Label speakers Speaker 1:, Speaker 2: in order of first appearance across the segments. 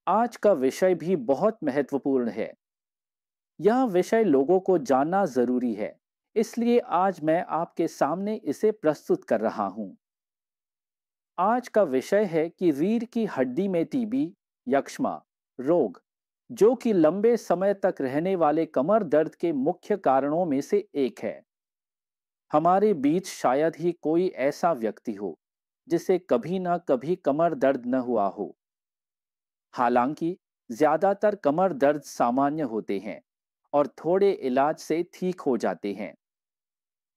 Speaker 1: आज का विषय भी बहुत महत्वपूर्ण है। यह विषय लोगों को जानना जरूरी है, इसलिए आज मैं आपके सामने इसे प्रस्तुत कर रहा हूं। आज का विषय है कि रीढ़ की हड्डी में टीबी, यक्ष्मा रोग, जो कि लंबे समय तक रहने वाले कमर दर्द के मुख्य कारणों में से एक है। हमारे बीच शायद ही कोई ऐसा व्यक्ति हो जिसे कभी ना कभी कमर दर्द न हुआ हो। हालांकि ज्यादातर कमर दर्द सामान्य होते हैं और थोड़े इलाज से ठीक हो जाते हैं,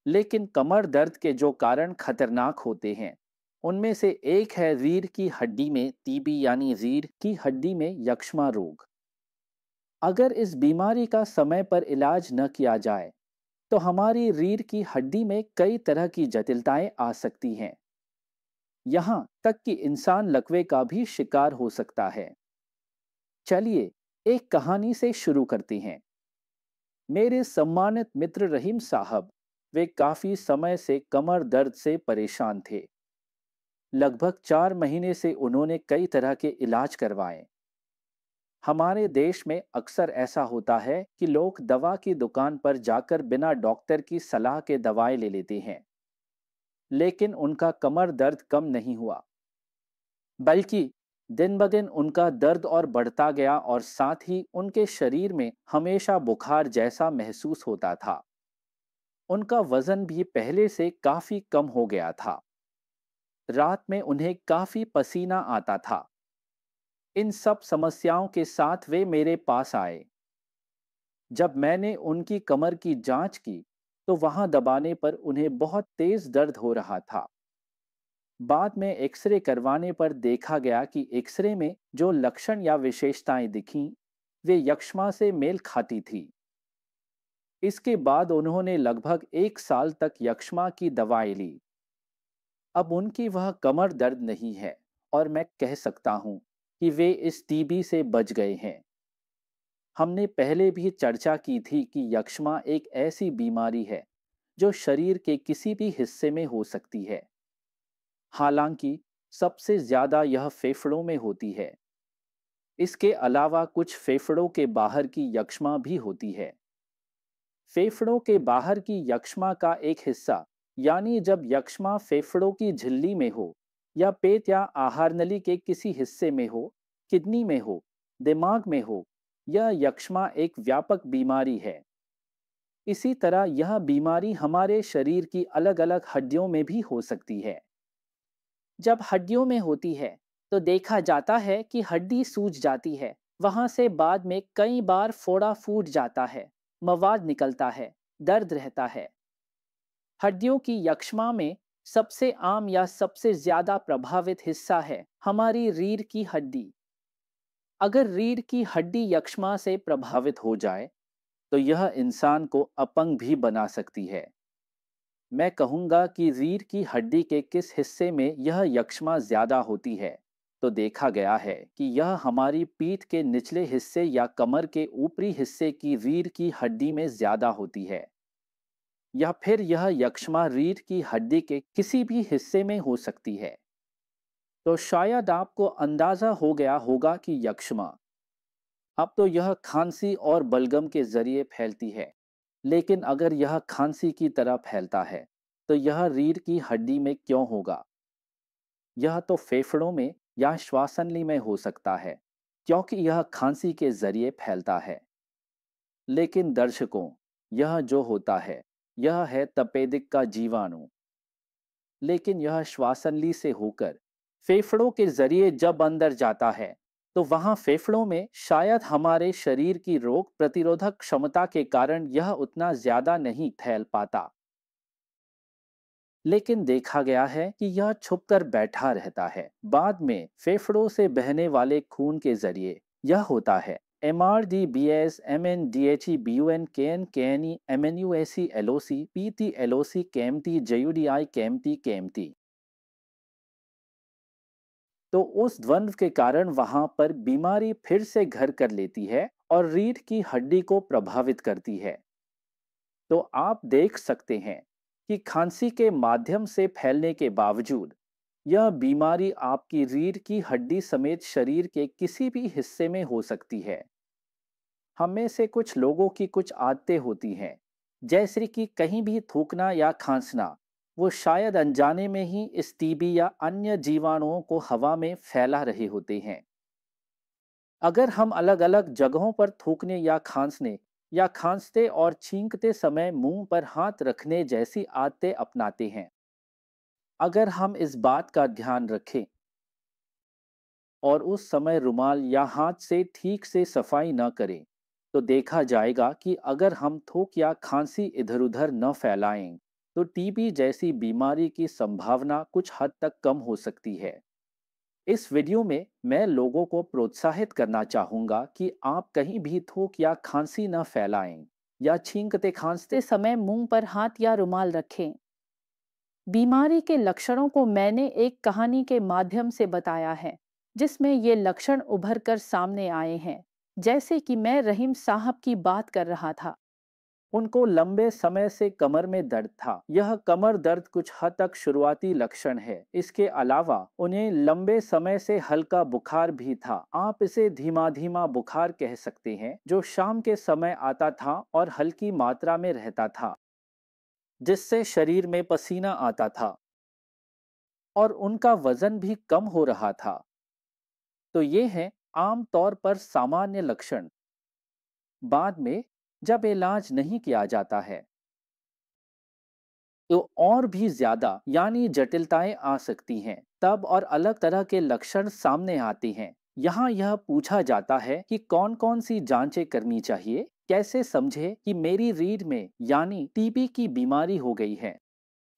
Speaker 1: लेकिन कमर दर्द के जो कारण खतरनाक होते हैं उनमें से एक है रीढ़ की हड्डी में टीबी यानी रीढ़ की हड्डी में यक्ष्मा रोग। अगर इस बीमारी का समय पर इलाज न किया जाए तो हमारी रीढ़ की हड्डी में कई तरह की जटिलताएं आ सकती हैं। यहां तक कि इंसान लकवे का भी शिकार हो सकता है। चलिए एक कहानी से शुरू करते हैं। मेरे सम्मानित मित्र रहीम साहब, वे काफी समय से कमर दर्द से परेशान थे। लगभग 4 महीने से उन्होंने कई तरह के इलाज करवाए। हमारे देश में अक्सर ऐसा होता है कि लोग दवा की दुकान पर जाकर बिना डॉक्टर की सलाह के दवाएं ले लेते हैं, लेकिन उनका कमर दर्द कम नहीं हुआ, बल्कि दिन ब दिन उनका दर्द और बढ़ता गया और साथ ही उनके शरीर में हमेशा बुखार जैसा महसूस होता था। उनका वजन भी पहले से काफी कम हो गया था। रात में उन्हें काफी पसीना आता था। इन सब समस्याओं के साथ वे मेरे पास आए। जब मैंने उनकी कमर की जांच की तो वहां दबाने पर उन्हें बहुत तेज दर्द हो रहा था। बाद में एक्सरे करवाने पर देखा गया कि एक्सरे में जो लक्षण या विशेषताएं दिखीं वे यक्ष्मा से मेल खाती थी। इसके बाद उन्होंने लगभग 1 साल तक यक्ष्मा की दवाई ली। अब उनकी वह कमर दर्द नहीं है और मैं कह सकता हूं कि वे इस टीबी से बच गए हैं। हमने पहले भी चर्चा की थी कि यक्ष्मा एक ऐसी बीमारी है जो शरीर के किसी भी हिस्से में हो सकती है। हालांकि सबसे ज्यादा यह फेफड़ों में होती है। इसके अलावा कुछ फेफड़ों के बाहर की यक्ष्मा भी होती है। फेफड़ों के बाहर की यक्ष्मा का एक हिस्सा, यानी जब यक्ष्मा फेफड़ों की झिल्ली में हो या पेट या आहार नली के किसी हिस्से में हो, किडनी में हो, दिमाग में हो, यह यक्ष्मा एक व्यापक बीमारी है। इसी तरह यह बीमारी हमारे शरीर की अलग-अलग हड्डियों में भी हो सकती है। जब हड्डियों में होती है तो देखा जाता है कि हड्डी सूज जाती है। वहां से बाद में कई बार फोड़ा फूट जाता है, मवाद निकलता है, दर्द रहता है। हड्डियों की यक्ष्मा में सबसे आम या सबसे ज्यादा प्रभावित हिस्सा है हमारी रीढ़ की हड्डी। अगर रीढ़ की हड्डी यक्ष्मा से प्रभावित हो जाए तो यह इंसान को अपंग भी बना सकती है। मैं कहूंगा कि रीढ़ की हड्डी के किस हिस्से में यह यक्ष्मा ज्यादा होती है, तो देखा गया है कि यह हमारी पीठ के निचले हिस्से या कमर के ऊपरी हिस्से की रीढ़ की हड्डी में ज्यादा होती है, या फिर यह यक्ष्मा रीढ़ की हड्डी के किसी भी हिस्से में हो सकती है। तो शायद आपको अंदाजा हो गया होगा कि यक्ष्मा, अब तो यह खांसी और बलगम के जरिए फैलती है, लेकिन अगर यह खांसी की तरह फैलता है तो यह रीढ़ की हड्डी में क्यों होगा? यह तो फेफड़ों में या श्वासनली में हो सकता है, क्योंकि यह खांसी के जरिए फैलता है। लेकिन दर्शकों, यह जो होता है यह है तपेदिक का जीवाणु। लेकिन यह श्वासनली से होकर फेफड़ों के जरिए जब अंदर जाता है तो वहां फेफड़ों में शायद हमारे शरीर की रोग प्रतिरोधक क्षमता के कारण यह उतना ज्यादा नहीं फैल पाता। लेकिन देखा गया है कि यह छुपकर बैठा रहता है। बाद में फेफड़ों से बहने वाले खून के जरिए यह होता है। MRDBS MNDHE BUN KN KNE MNUSE LOC PT LOC KMT JUDI KMT KMT। तो उस द्वंद्व के कारण वहां पर बीमारी फिर से घर कर लेती है और रीढ़ की हड्डी को प्रभावित करती है। तो आप देख सकते हैं कि खांसी के माध्यम से फैलने के बावजूद यह बीमारी आपकी रीढ़ की हड्डी समेत शरीर के किसी भी हिस्से में हो सकती है। हम में से कुछ लोगों की कुछ आदतें होती हैं, जैसे कि कहीं भी थूकना या खांसना। वो शायद अनजाने में ही इस टीबी या अन्य जीवाणुओं को हवा में फैला रहे होते हैं। अगर हम अलग-अलग जगहों पर थूकने या खांसते और छींकते समय मुंह पर हाथ रखने जैसी आदतें अपनाते हैं, अगर हम इस बात का ध्यान रखें और उस समय रुमाल या हाथ से ठीक से सफाई न करें, तो देखा जाएगा कि अगर हम थूक या खांसी इधर-उधर न फैलाएं, तो टीबी जैसी बीमारी की संभावना कुछ हद तक कम हो सकती है। इस वीडियो में मैं लोगों को प्रोत्साहित करना चाहूंगा कि आप कहीं भी थूक या खांसी न फैलाएं या छींकते खांसते समय मुंह पर हाथ या रुमाल रखें। बीमारी के लक्षणों को मैंने एक कहानी के माध्यम से बताया है, जिसमें ये लक्षण उभर कर सामने आए हैं। जैसे कि मैं रहीम साहब की बात कर रहा था। उनको लंबे समय से कमर में दर्द था। यह कमर दर्द कुछ हद तक शुरुआती लक्षण है। इसके अलावा उन्हें लंबे समय से हल्का बुखार भी था। आप इसे धीमा धीमा बुखार कह सकते हैं, जो शाम के समय आता था और हल्की मात्रा में रहता था, जिससे शरीर में पसीना आता था और उनका वजन भी कम हो रहा था। तो ये हैं आम तौर पर सामान्य लक्षण। बाद में जब इलाज नहीं किया जाता है, तो और भी ज्यादा यानी जटिलताएं आ सकती हैं। तब और अलग तरह के लक्षण सामने आते हैं। यहाँ यह पूछा जाता है कि कौन कौन सी जांचें करनी चाहिए, कैसे समझे कि मेरी रीढ़ में यानी टीबी की बीमारी हो गई है।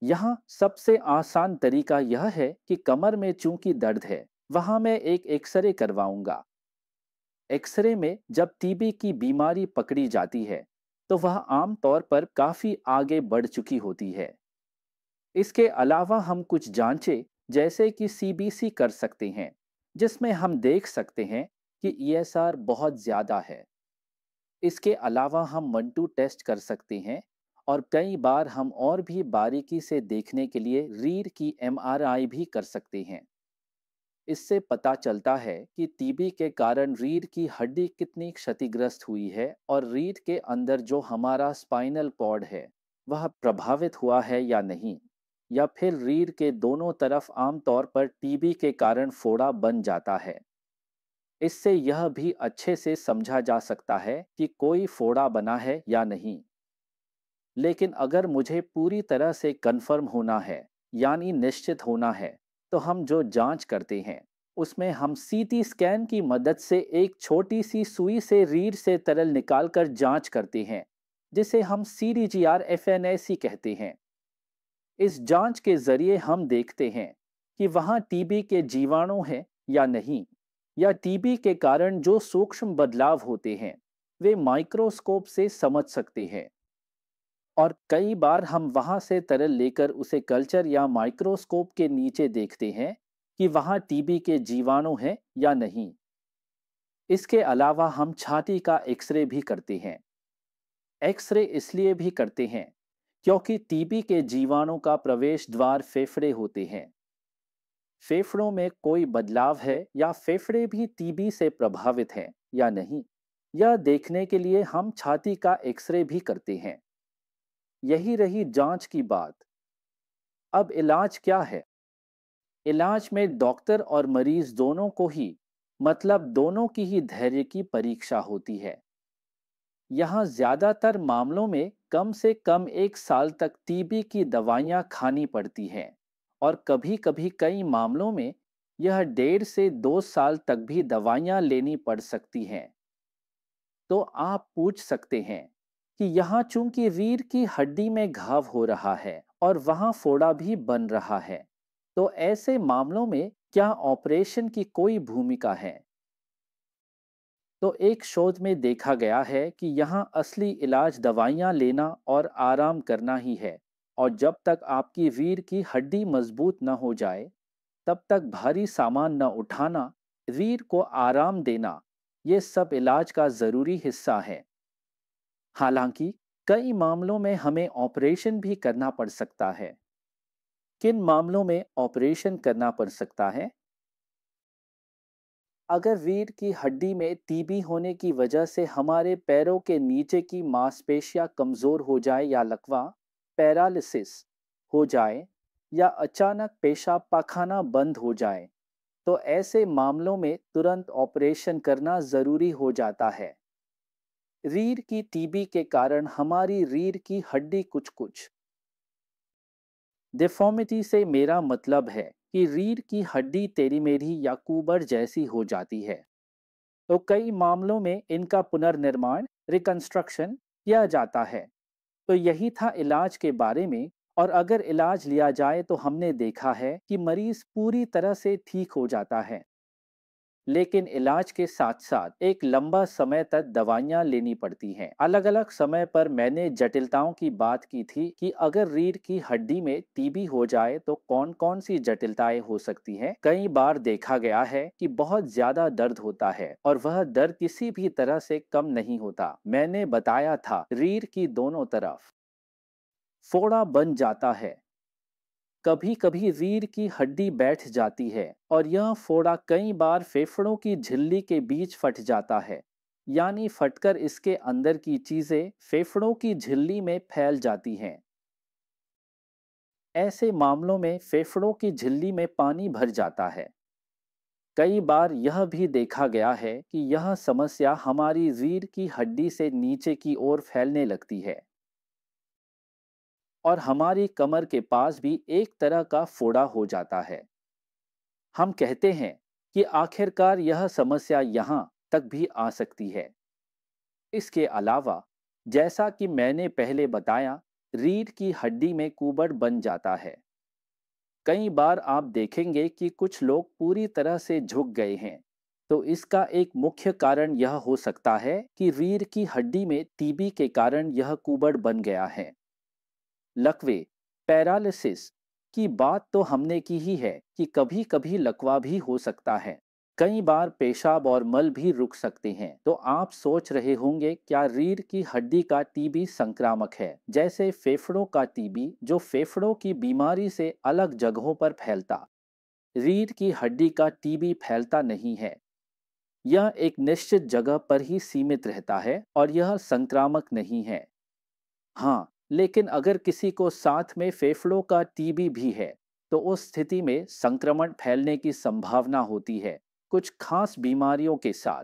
Speaker 1: यहाँ सबसे आसान तरीका यह है कि कमर में चूंकि दर्द है, वहां मैं एक एक्सरे करवाऊंगा। एक्सरे में जब टीबी की बीमारी पकड़ी जाती है, तो वह आमतौर पर काफी आगे बढ़ चुकी होती है। इसके अलावा हम कुछ जांचें जैसे कि सीबीसी कर सकते हैं, जिसमें हम देख सकते हैं कि ईएसआर बहुत ज़्यादा है। इसके अलावा हम मंटू टेस्ट कर सकते हैं और कई बार हम और भी बारीकी से देखने के लिए रीढ़ की एमआरआई भी कर सकते हैं। इससे पता चलता है कि टीबी के कारण रीढ़ की हड्डी कितनी क्षतिग्रस्त हुई है और रीढ़ के अंदर जो हमारा स्पाइनल कॉर्ड है, वह प्रभावित हुआ है या नहीं, या फिर रीढ़ के दोनों तरफ आमतौर पर टीबी के कारण फोड़ा बन जाता है। इससे यह भी अच्छे से समझा जा सकता है कि कोई फोड़ा बना है या नहीं। लेकिन अगर मुझे पूरी तरह से कंफर्म होना है, यानी निश्चित होना है, तो हम जो जांच करते हैं उसमें हम सीटी स्कैन की मदद से एक छोटी सी सुई से रीढ़ से तरल निकालकर जांच करते हैं, जिसे हम CDGR FNAC कहते हैं। इस जांच के जरिए हम देखते हैं कि वहाँ टीबी के जीवाणु हैं या नहीं, या टीबी के कारण जो सूक्ष्म बदलाव होते हैं वे माइक्रोस्कोप से समझ सकते हैं। और कई बार हम वहां से तरल लेकर उसे कल्चर या माइक्रोस्कोप के नीचे देखते हैं कि वहां टीबी के जीवाणु हैं या नहीं। इसके अलावा हम छाती का एक्सरे भी करते हैं। एक्सरे इसलिए भी करते हैं क्योंकि टीबी के जीवाणु का प्रवेश द्वार फेफड़े होते हैं। फेफड़ों में कोई बदलाव है या फेफड़े भी टीबी से प्रभावित हैं या नहीं, यह देखने के लिए हम छाती का एक्सरे भी करते हैं। यही रही जांच की बात। अब इलाज क्या है? इलाज में डॉक्टर और मरीज दोनों को ही, मतलब दोनों की ही धैर्य की परीक्षा होती है। यहाँ ज्यादातर मामलों में कम से कम 1 साल तक टीबी की दवाइयाँ खानी पड़ती हैं और कभी-कभी कई मामलों में यह 1.5 से 2 साल तक भी दवाइयाँ लेनी पड़ सकती हैं। तो आप पूछ सकते हैं कि यहाँ चूंकि रीढ़ की हड्डी में घाव हो रहा है और वहाँ फोड़ा भी बन रहा है, तो ऐसे मामलों में क्या ऑपरेशन की कोई भूमिका है? तो एक शोध में देखा गया है कि यहाँ असली इलाज दवाइयाँ लेना और आराम करना ही है, और जब तक आपकी रीढ़ की हड्डी मजबूत न हो जाए, तब तक भारी सामान न उठाना, रीढ़ को आराम देना, ये सब इलाज का जरूरी हिस्सा है। हालांकि कई मामलों में हमें ऑपरेशन भी करना पड़ सकता है। किन मामलों में ऑपरेशन करना पड़ सकता है? अगर रीढ़ की हड्डी में टीबी होने की वजह से हमारे पैरों के नीचे की मांसपेशियां कमजोर हो जाए या लकवा पैरालिसिस हो जाए या अचानक पेशाब पाखाना बंद हो जाए, तो ऐसे मामलों में तुरंत ऑपरेशन करना जरूरी हो जाता है। रीढ़ की टीबी के कारण हमारी रीढ़ की हड्डी कुछ कुछ डिफॉर्मिटी से मेरा मतलब है कि रीढ़ की हड्डी तेरी मेरी या कुबर जैसी हो जाती है। तो कई मामलों में इनका पुनर्निर्माण रिकंस्ट्रक्शन किया जाता है। तो यही था इलाज के बारे में। और अगर इलाज लिया जाए तो हमने देखा है कि मरीज पूरी तरह से ठीक हो जाता है। लेकिन इलाज के साथ साथ एक लंबा समय तक दवाइयां लेनी पड़ती हैं। अलग अलग समय पर मैंने जटिलताओं की बात की थी कि अगर रीढ़ की हड्डी में टीबी हो जाए तो कौन कौन सी जटिलताएं हो सकती हैं। कई बार देखा गया है कि बहुत ज्यादा दर्द होता है और वह दर्द किसी भी तरह से कम नहीं होता। मैंने बताया था रीढ़ की दोनों तरफ फोड़ा बन जाता है। कभी कभी रीढ़ की हड्डी बैठ जाती है और यह फोड़ा कई बार फेफड़ों की झिल्ली के बीच फट जाता है, यानी फटकर इसके अंदर की चीजें फेफड़ों की झिल्ली में फैल जाती हैं। ऐसे मामलों में फेफड़ों की झिल्ली में पानी भर जाता है। कई बार यह भी देखा गया है कि यह समस्या हमारी रीढ़ की हड्डी से नीचे की ओर फैलने लगती है और हमारी कमर के पास भी एक तरह का फोड़ा हो जाता है। हम कहते हैं कि आखिरकार यह समस्या यहाँ तक भी आ सकती है। इसके अलावा, जैसा कि मैंने पहले बताया, रीढ़ की हड्डी में कुबड़ बन जाता है। कई बार आप देखेंगे कि कुछ लोग पूरी तरह से झुक गए हैं। तो इसका एक मुख्य कारण यह हो सकता है कि रीढ़ की हड्डी में टीबी के कारण यह कुबड़ बन गया है। लकवे पैरालिसिस की बात तो हमने की ही है कि कभी कभी लकवा भी हो सकता है। कई बार पेशाब और मल भी रुक सकते हैं। तो आप सोच रहे होंगे क्या रीढ़ की हड्डी का टीबी संक्रामक है जैसे फेफड़ों का टीबी जो फेफड़ों की बीमारी से अलग जगहों पर फैलता। रीढ़ की हड्डी का टीबी फैलता नहीं है। यह एक निश्चित जगह पर ही सीमित रहता है और यह संक्रामक नहीं है। हाँ, लेकिन अगर किसी को साथ में फेफड़ों का टीबी भी है, तो उस स्थिति में संक्रमण फैलने की संभावना होती है, कुछ खास बीमारियों के साथ।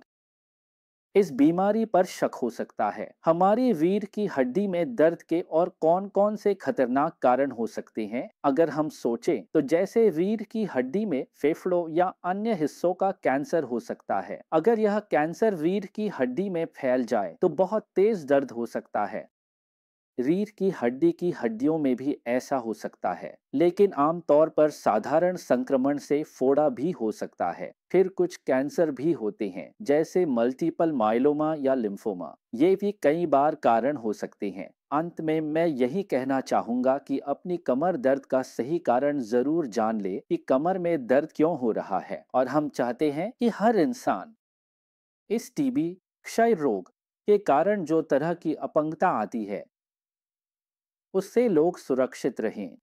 Speaker 1: इस बीमारी पर शक हो सकता है। हमारी रीढ़ की हड्डी में दर्द के और कौन-कौन से खतरनाक कारण हो सकते हैं? अगर हम सोचें, तो जैसे रीढ़ की हड्डी में फेफड़ों या अन्य हिस्सों का कैंसर हो सकता है। अगर यह कैंसर रीढ़ की हड्डी में फैल जाए, तो बहुत तेज दर्द हो सकता है। रीढ़ की हड्डियों में भी ऐसा हो सकता है, लेकिन आमतौर पर साधारण संक्रमण से फोड़ा भी हो सकता है। फिर कुछ कैंसर भी होते हैं जैसे मल्टीपल माइलोमा या लिम्फोमा। ये भी कई बार कारण हो सकते हैं। अंत में मैं यही कहना चाहूंगा कि अपनी कमर दर्द का सही कारण जरूर जान ले कि कमर में दर्द क्यों हो रहा है, और हम चाहते हैं कि हर इंसान इस टीबी क्षय रोग के कारण जो तरह की अपंगता आती है उससे लोग सुरक्षित रहें।